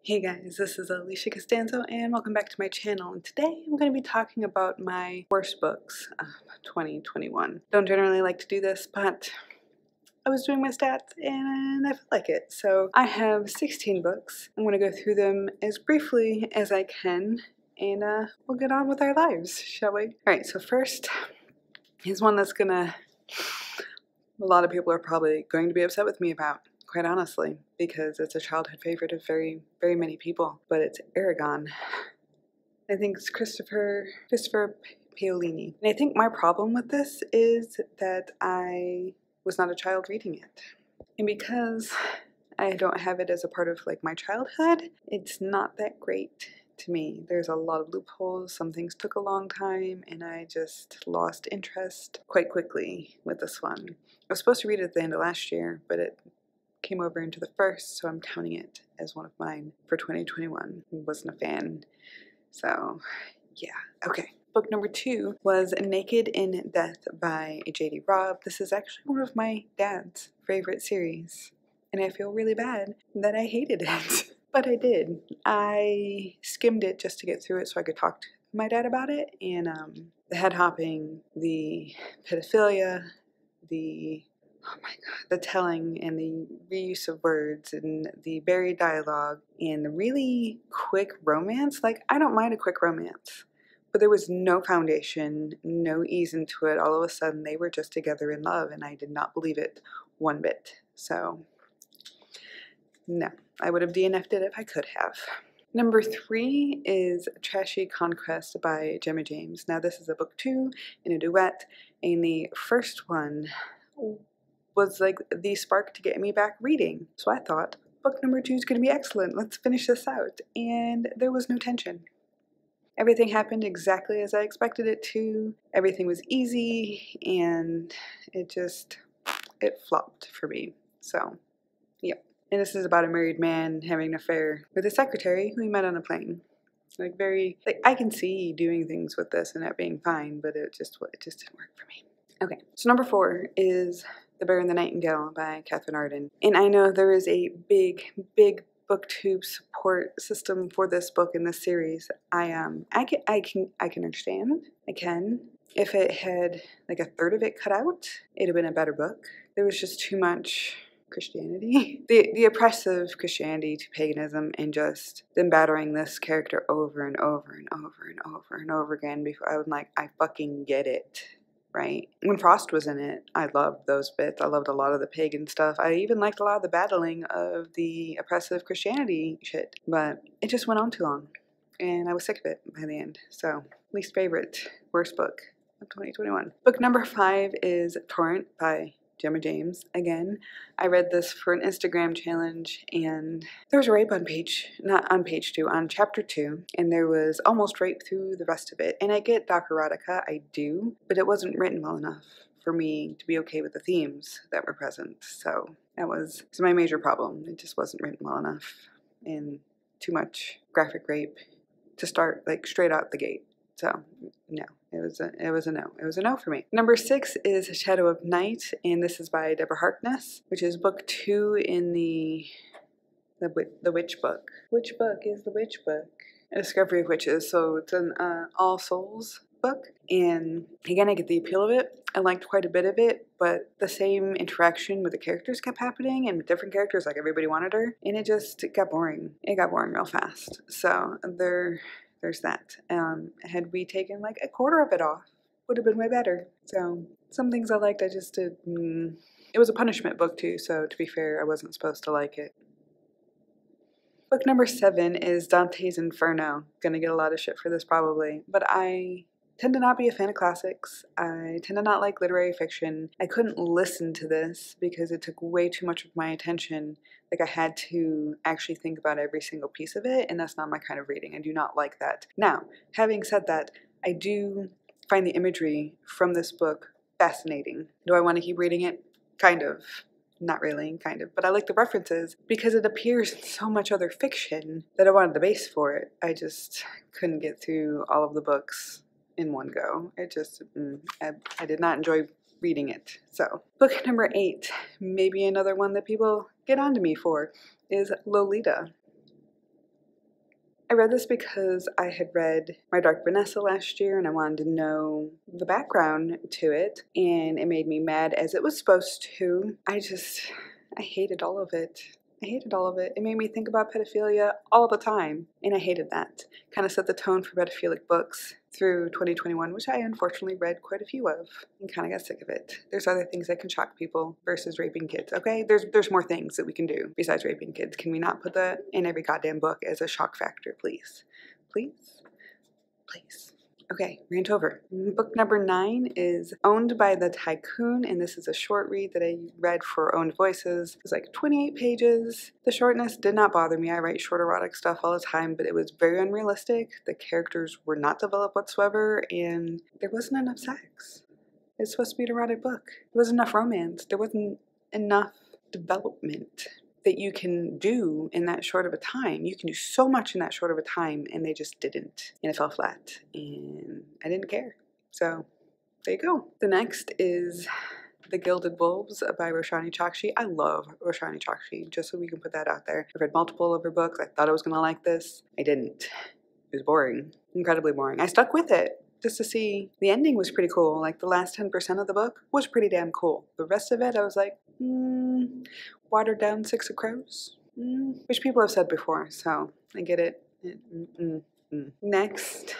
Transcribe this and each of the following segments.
Hey guys, this is Alisha Costanzo and welcome back to my channel, and today I'm going to be talking about my worst books of 2021. Don't generally like to do this, but I was doing my stats and I felt like it. So I have 16 books. I'm going to go through them as briefly as I can and we'll get on with our lives, shall we? Alright, so first is one that's a lot of people are probably going to be upset with me about, quite honestly, because it's a childhood favorite of very, very many people, but it's Aragon. I think it's Christopher Paolini. And I think my problem with this is that I was not a child reading it. And because I don't have it as a part of like my childhood, it's not that great to me. There's a lot of loopholes, some things took a long time, and I just lost interest quite quickly with this one. I was supposed to read it at the end of last year, but it came over into the first, so I'm counting it as one of mine for 2021. Wasn't a fan. So, yeah. Okay. Book number 2 was Naked in Death by J.D. Robb. This is actually one of my dad's favorite series, and I feel really bad that I hated it. But I did. I skimmed it just to get through it so I could talk to my dad about it, and the head hopping, the pedophilia, the the telling and the reuse of words and the buried dialogue and the really quick romance. Like, I don't mind a quick romance, but there was no foundation, no ease into it. All of a sudden they were just together in love, and I did not believe it one bit. So no, I would have DNF'd it if I could have. Number 3 is Trashy Conquest by Gemma James. Now this is a book 2 in a duet, and the first one was like the spark to get me back reading. So I thought, book number 2 is going to be excellent. Let's finish this out. And there was no tension. Everything happened exactly as I expected it to. Everything was easy, and it flopped for me. So, yep. And this is about a married man having an affair with a secretary who he met on a plane. I can see doing things with this and that being fine, but it just didn't work for me. Okay, so number 4 is The Bear and the Nightingale by Katherine Arden. And I know there is a big Booktube support system for this book in this series. I can understand. I can. If it had like a third of it cut out, it'd have been a better book. There was just too much Christianity. The oppressive Christianity to paganism, and just them battering this character over and over and over and over and over again before I was like, I fucking get it. Right? When Frost was in it, I loved those bits. I loved a lot of the pagan stuff. I even liked a lot of the battling of the oppressive Christianity shit. But it just went on too long, and I was sick of it by the end. So, least favorite, worst book of 2021. Book number 5 is Torrent by Gemma James. Again, I read this for an Instagram challenge, and there was rape on on chapter 2, and there was almost rape through the rest of it. And I get dark erotica, I do, but it wasn't written well enough for me to be okay with the themes that were present. So that was my major problem. It just wasn't written well enough, and too much graphic rape to start like straight out the gate. So, no, it was a no. It was a no for me. Number 6 is Shadow of Night, and this is by Deborah Harkness, which is book 2 in the Witch book. Which book is the Witch book? A Discovery of Witches. So it's an All Souls book, and again, I get the appeal of it. I liked quite a bit of it, but the same interaction with the characters kept happening, and with different characters, like everybody wanted her, and it got boring. It got boring real fast. So there's that. Had we taken like a quarter of it off, would have been way better. So some things I liked, I just did. It was a punishment book too, so to be fair, I wasn't supposed to like it. Book number 7 is Dantes Inferno. Gonna get a lot of shit for this probably, but I tend to not be a fan of classics. I tend to not like literary fiction. I couldn't listen to this because it took way too much of my attention. Like, I had to actually think about every single piece of it, and that's not my kind of reading. I do not like that. Now, having said that, I do find the imagery from this book fascinating. Do I want to keep reading it? Kind of. Not really, kind of. But I like the references because it appears in so much other fiction that I wanted the base for it. I just couldn't get through all of the books in one go. It just, I did not enjoy reading it. So, book number 8, maybe another one that people get onto me for, is Lolita. I read this because I had read My Dark Vanessa last year and I wanted to know the background to it, and it made me mad as it was supposed to. I hated all of it. I hated all of it. It made me think about pedophilia all the time, and I hated that. Kind of set the tone for pedophilic books through 2021, which I unfortunately read quite a few of, and kind of got sick of it. There's other things that can shock people versus raping kids, okay? There's more things that we can do besides raping kids. Can we not put that in every goddamn book as a shock factor, please? Please? Please. Okay, rant over. Book number 9 is Owned by the Tycoon, and this is a short read that I read for Owned Voices. It's like 28 pages. The shortness did not bother me. I write short erotic stuff all the time, but it was very unrealistic. The characters were not developed whatsoever, and there wasn't enough sex. It's supposed to be an erotic book. There wasn't enough romance. There wasn't enough development that you can do in that short of a time. You can do so much in that short of a time, and they just didn't. And it fell flat, and I didn't care. So there you go. The next is The Gilded Wolves by Roshani Chokshi. I love Roshani Chokshi, just so we can put that out there. I've read multiple of her books. I thought I was gonna like this. I didn't. It was boring. Incredibly boring. I stuck with it just to see. The ending was pretty cool. Like the last 10% of the book was pretty damn cool. The rest of it, I was like, watered down Six of Crows, which people have said before, so I get it. Next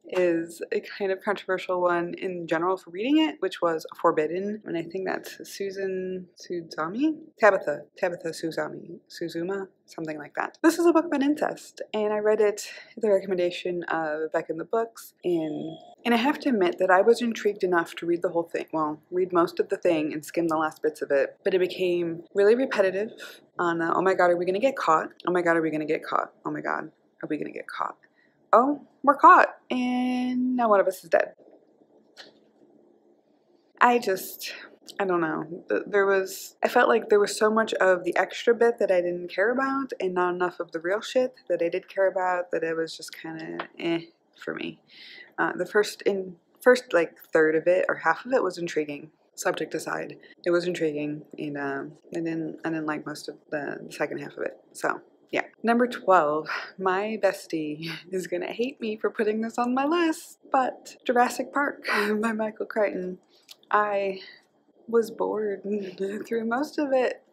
is a kind of controversial one in general for reading it, which was Forbidden, and I think that's Susan Suzami? Tabitha Suzuma, something like that. This is a book about incest, and I read it at the recommendation of Beck in the Books, and I have to admit that I was intrigued enough to read the whole thing, well, read most of the thing and skim the last bits of it, but it became really repetitive on, oh my god, are we gonna get caught? Oh my god, are we gonna get caught? Oh my god, are we gonna get caught? Oh, we're caught, and now one of us is dead. I don't know. I felt like there was so much of the extra bit that I didn't care about, and not enough of the real shit that I did care about, that it was just kind of for me. The first like third of it, or half of it, was intriguing. Subject aside, it was intriguing, and I didn't like most of the second half of it, so. Yeah. Number 12, my bestie is gonna hate me for putting this on my list, but Jurassic Park by Michael Crichton. I was bored through most of it.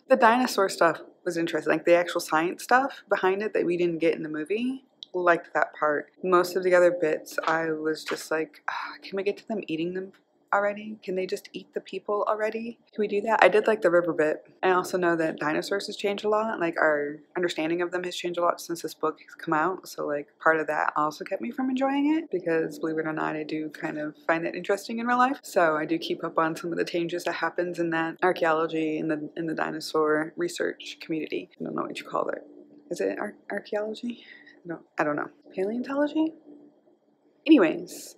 The dinosaur stuff was interesting, like the actual science stuff behind it that we didn't get in the movie. Liked that part. Most of the other bits, I was just like, can we get to them eating them already? Can they just eat the people already? Can we do that? I did like the river bit. I also know that dinosaurs has changed a lot. Like our understanding of them has changed a lot since this book has come out. So like part of that also kept me from enjoying it, because believe it or not, I do kind of find that interesting in real life. So I do keep up on some of the changes that happens in that archaeology in the dinosaur research community. I don't know what you call it. Is it archaeology? No, I don't know. Paleontology? Anyways,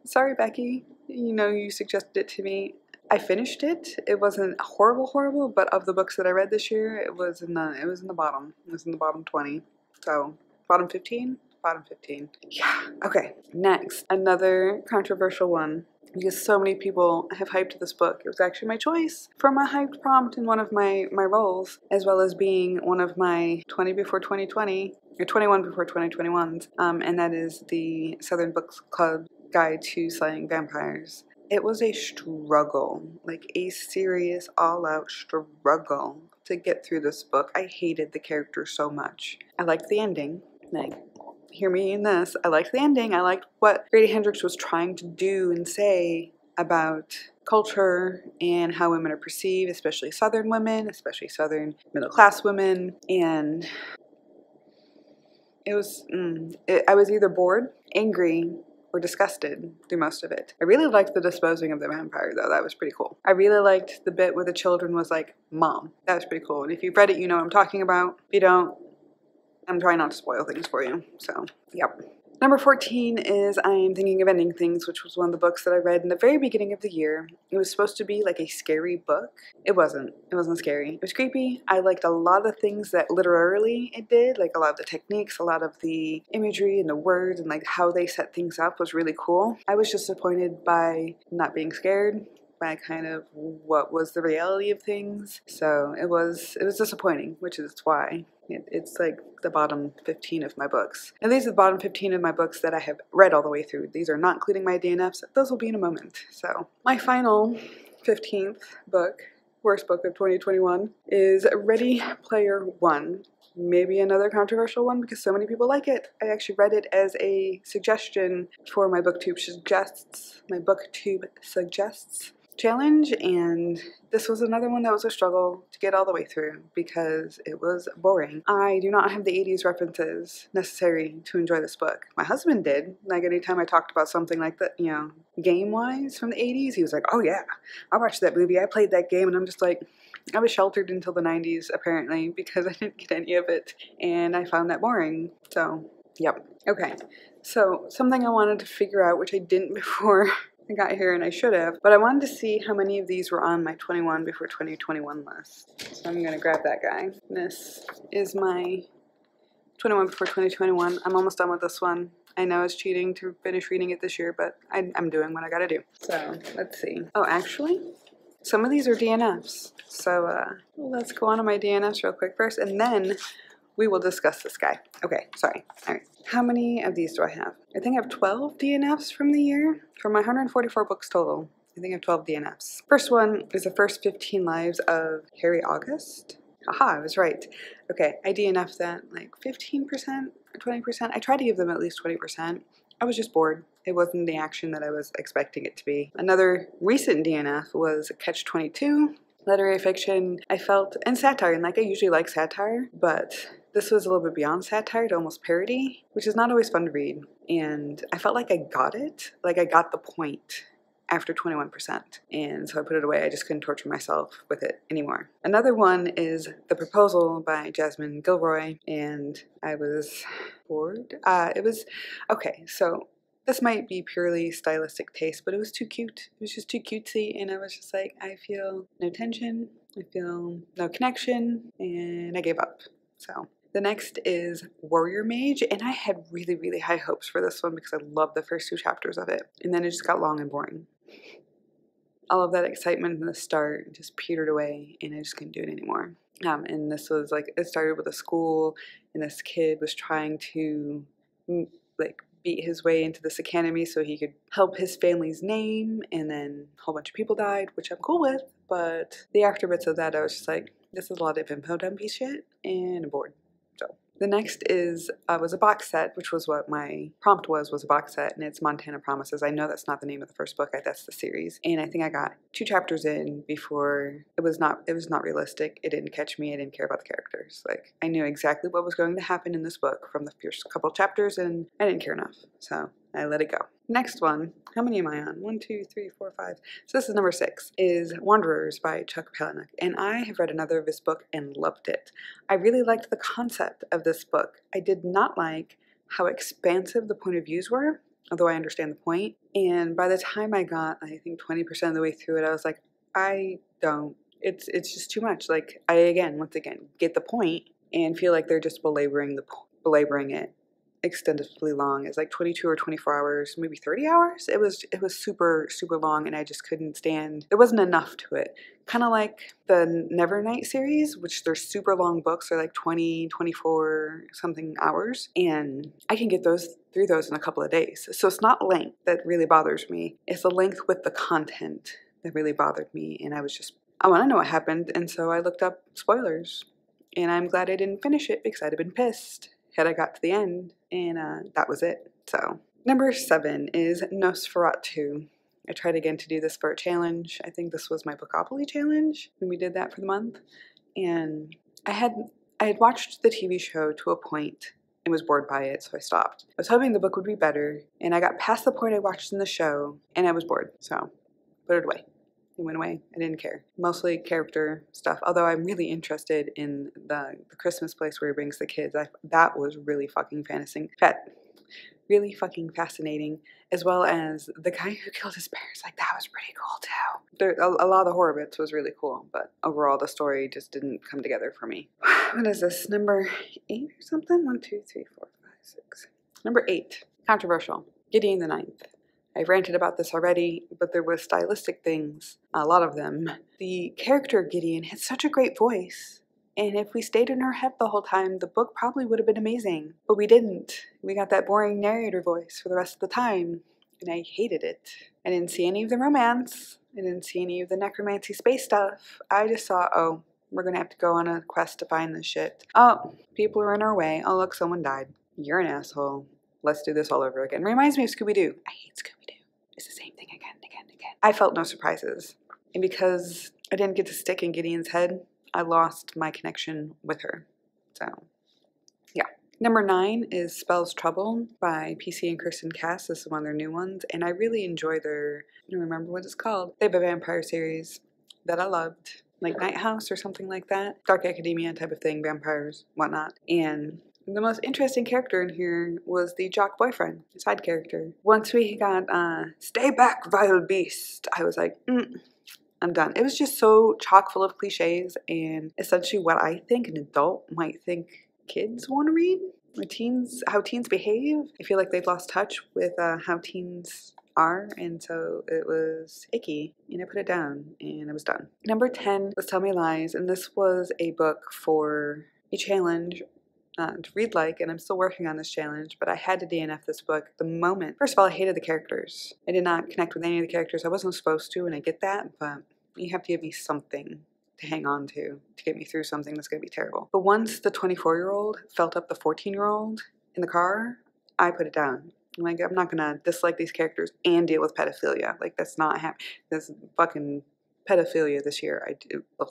sorry, Becky. You know, you suggested it to me. I finished it. It wasn't horrible, but of the books that I read this year, it was in the bottom. It was in the bottom 20. So, bottom 15? Bottom 15. Yeah. Okay. Next, another controversial one, because so many people have hyped this book. It was actually my choice for my hyped prompt in one of my roles, as well as being one of my 20 before 2020, or 21 before 2021s, and that is the Southern Books Club Guide to Slaying Vampires. It was a struggle, like a serious all-out struggle to get through this book. I hated the characters so much. I liked the ending. Like, hear me in this. I liked the ending. I liked what Grady Hendrix was trying to do and say about culture and how women are perceived, especially Southern women, especially Southern middle-class women, and it was, I was either bored, angry, or disgusted through most of it. I really liked the disposing of the vampire, though. That was pretty cool. I really liked the bit where the children was like, Mom. That was pretty cool. And if you've read it, you know what I'm talking about. If you don't, I'm trying not to spoil things for you. So, yep. Number 14 is I Am Thinking of Ending Things, which was one of the books that I read in the very beginning of the year. It was supposed to be like a scary book. It wasn't. It wasn't scary. It was creepy. I liked a lot of the things that literarily it did, like a lot of the techniques, a lot of the imagery and the words and like how they set things up was really cool. I was disappointed by not being scared by kind of what was the reality of things. So it was disappointing, which is why It's like the bottom 15 of my books. And these are the bottom 15 of my books that I have read all the way through. These are not including my DNFs. Those will be in a moment. So my final 15th book, worst book of 2021, is Ready Player One. Maybe another controversial one because so many people like it. I actually read it as a suggestion for my Booktube Suggests challenge, and this was another one that was a struggle to get all the way through because it was boring. I do not have the 80s references necessary to enjoy this book. My husband did. Like, anytime I talked about something like that, you know, game-wise from the 80s, he was like, oh yeah, I watched that movie, I played that game, and I'm just like, I was sheltered until the 90s apparently because I didn't get any of it, and I found that boring. So, yep. Okay, so something I wanted to figure out, which I didn't before I got here, and I should have, but I wanted to see how many of these were on my 21 before 2021 list. So I'm gonna grab that guy. This is my 21 before 2021. I'm almost done with this one. I know it's cheating to finish reading it this year, but I'm doing what I gotta do. So let's see. Oh, actually, some of these are DNFs. So let's go on to my DNFs real quick first, and then we will discuss this guy. Okay, sorry. All right. How many of these do I have? I think I have 12 DNFs from the year. From my 144 books total, I think I have 12 DNFs. First one is the first 15 lives of Harry August. Haha, I was right. Okay, I DNF'd that like 15% or 20%. I tried to give them at least 20%. I was just bored. It wasn't the action that I was expecting it to be. Another recent DNF was Catch-22. Literary fiction, I felt, and satire, and like I usually like satire, but this was a little bit beyond satire to almost parody, which is not always fun to read. And I felt like I got it, like I got the point after 21%. And so I put it away. I just couldn't torture myself with it anymore. Another one is The Proposal by Jasmine Gilroy, and I was bored. It was, okay, so this might be purely stylistic taste, but it was too cute. It was just too cutesy, and I was just like, I feel no tension, I feel no connection, and I gave up. So the next is Warrior Mage, and I had really, really high hopes for this one because I loved the first 2 chapters of it, and then it just got long and boring. All of that excitement in the start just petered away, and I just couldn't do it anymore. And this was like, it started with a school, and this kid was trying to like beat his way into this academy so he could help his family's name, and then a whole bunch of people died, which I'm cool with, but the after bits of that I was just like, this is a lot of info dump piece shit, and I'm bored. So the next is was a box set, which was what my prompt was a box set, and it's Montana Promises. I know that's not the name of the first book, that's the series, and I think I got 2 chapters in before it was not realistic. It didn't catch me. I didn't care about the characters. Like, I knew exactly what was going to happen in this book from the first couple chapters, and I didn't care enough, so I let it go. Next one, how many am I on? 1, 2, 3, 4, 5. So this is number 6, is Wanderers by Chuck Palahniuk, and I have read another of his book and loved it. I really liked the concept of this book. I did not like how expansive the point of views were, although I understand the point. And by the time I got, I think 20% of the way through it, I was like, I don't. It's just too much. Like, once again, get the point and feel like they're just belaboring it extensively long. It's like 22 or 24 hours, maybe 30 hours. It was super, super long, and I just couldn't stand. There wasn't enough to it. Kind of like the Nevernight series, which they're super long books. They're like 20, 24 something hours, and I can get through those in a couple of days. So it's not length that really bothers me. It's the length with the content that really bothered me, and I want to know what happened, and so I looked up spoilers, and I'm glad I didn't finish it because I'd have been pissed had I got to the end, and that was it. So number 7 is Nosferatu. I tried again to do this for a challenge. I think this was my Bookopoly challenge when we did that for the month, and I had watched the TV show to a point and was bored by it, so I stopped. I was hoping the book would be better, and I got past the point I watched in the show, and I was bored, so put it away. It went away. I didn't care. Mostly character stuff, although I'm really interested in the Christmas place where he brings the kids. That was really fucking fascinating, as well as the guy who killed his parents. Like, that was pretty cool too. A lot of the horror bits was really cool, but overall the story just didn't come together for me. What is this, number 8 or something? 1, 2, 3, 4, 5, 6. Number 8, controversial, Gideon the Ninth. I've ranted about this already, but there were stylistic things, a lot of them. The character Gideon had such a great voice, And if we stayed in our head the whole time, the book probably would have been amazing. But we didn't. We got that boring narrator voice for the rest of the time. And I hated it. I didn't see any of the romance. I didn't see any of the necromancy space stuff. I just saw, oh, we're gonna have to go on a quest to find this shit. Oh, people are in our way. Oh, look, someone died. You're an asshole. Let's do this all over again. Reminds me of Scooby-Doo. I hate Scooby-Doo. It's the same thing again and again and again. I felt no surprises. And because I didn't get to stick in Gideon's head, I lost my connection with her. So, yeah. Number 9 is Spells Trouble by PC and Kirsten Cass. This is one of their new ones. And I really enjoy their, I don't remember what it's called. They have a vampire series that I loved. Like Night House or something like that. Dark Academia type of thing, vampires, whatnot. And the most interesting character in here was the jock boyfriend, side character. Once we got, stay back, vile beast, I was like, I'm done. It was just so chock full of cliches and essentially what I think an adult might think kids want to read. Or teens, how teens behave. I feel like they've lost touch with how teens are, and so it was icky, and I put it down, and I was done. Number 10 was Tell Me Lies, and this was a book for a challenge to read like, and I'm still working on this challenge, but I had to DNF this book the moment. First of all, I hated the characters. I did not connect with any of the characters. I wasn't supposed to, and I get that, but you have to give me something to hang on to get me through something that's going to be terrible. But once the 24-year-old felt up the 14-year-old in the car, I put it down. I'm like, I'm not going to dislike these characters and deal with pedophilia. Like, that's not happening. There's fucking pedophilia this year. I do. Ugh.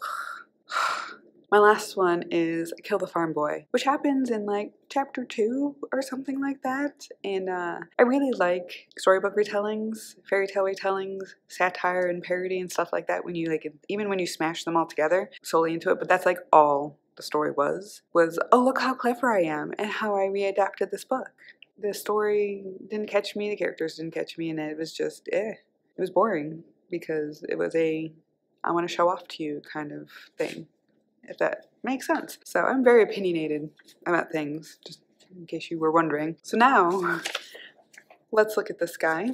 My last one is Kill the Farm Boy, which happens in like chapter 2 or something like that. And I really like storybook retellings, fairy tale retellings, satire and parody and stuff like that when you like, even when you smash them all together solely into it. But that's like all the story was, oh, look how clever I am and how I readapted this book. The story didn't catch me, the characters didn't catch me, and it was just, It was boring because it was a I want to show off to you kind of thing, if that makes sense. So I'm very opinionated about things, just in case you were wondering. So now, let's look at this guy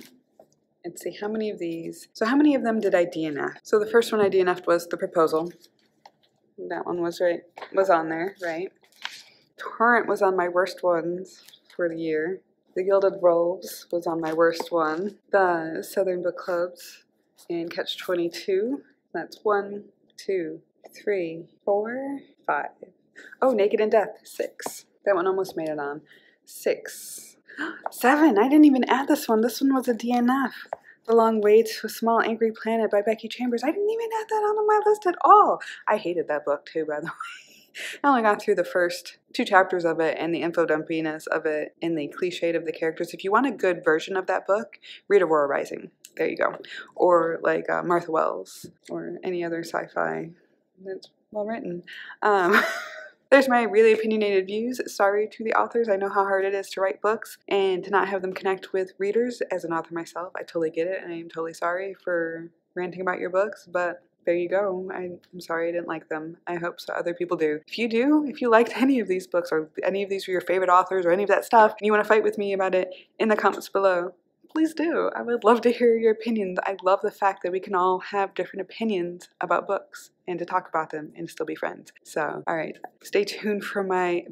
and see how many of these, so how many of them did I DNF? So the first one I DNF'd was The Proposal. That one was on there, right? Torrent was on my worst ones for the year. The Gilded Wolves was on my worst one. The Southern Book Clubs and Catch-22. That's 1, 2, 3, 4, 5. Oh, Naked in Death, 6. That one almost made it on. 6. 7. I didn't even add this one. This one was a DNF. The Long Way to a Small Angry Planet by Becky Chambers. I didn't even add that onto my list at all. I hated that book too, by the way. I only got through the first 2 chapters of it and the info dumpiness of it and the cliched of the characters. If you want a good version of that book, read Aurora Rising. There you go. Or like Martha Wells or any other sci-fi that's well written. There's my really opinionated views. Sorry to the authors. I know how hard it is to write books and to not have them connect with readers. As an author myself, I totally get it, and I'm totally sorry for ranting about your books, but there you go. I'm sorry I didn't like them. I hope so other people do. If you do, if you liked any of these books or any of these were your favorite authors or any of that stuff, and you want to fight with me about it in the comments below, please do. I would love to hear your opinions. I love the fact that we can all have different opinions about books and to talk about them and still be friends. So, all right, stay tuned for my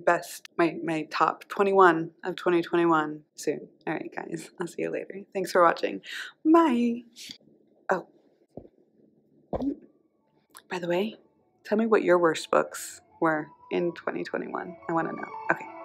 top 21 of 2021 soon. All right, guys, I'll see you later. Thanks for watching. Bye. Oh, by the way, tell me what your worst books were in 2021. I want to know. Okay.